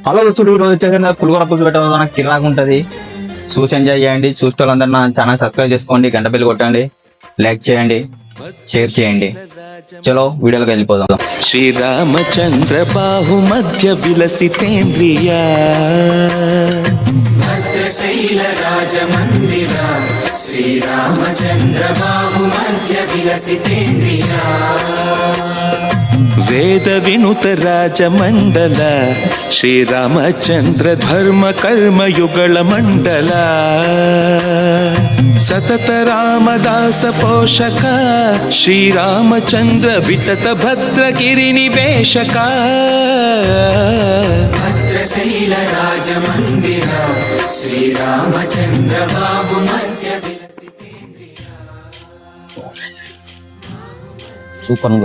Hello చూడు, రోజు వచ్చేసి పులిహోర పులుసు పెట్టడం నాకు కిరాకు ఉంటుంది. చూసి ఎంజాయ్ చేయండి. చూసే వాళ్ళందరూ నా ఛానల్ సబ్స్క్రైబ్ చేసుకోండి, గంట బిల్లు కొట్టండి, లైక్ చేయండి, షేర్ చేయండి. చలో వీడియోలోకి వెళ్ళిపోదాం. శ్రీరామచంద్ర బాహు మధ్య విలసితేంద్రియా భద్రశైల రాజమందిర శ్రీరామచంద్ర బాహు మధ్య విలసితేంద్రియా వేద వినుత రాజమండల శ్రీరామచంద్ర ధర్మ కర్మయుగళ మండల సతత రామదాస పోషక శ్రీరామచంద్ర వితత భద్రగిరి నివేశక భద్రశైల రాజమందిర శ్రీరామచంద్ర బాహు మధ్య సూపర్.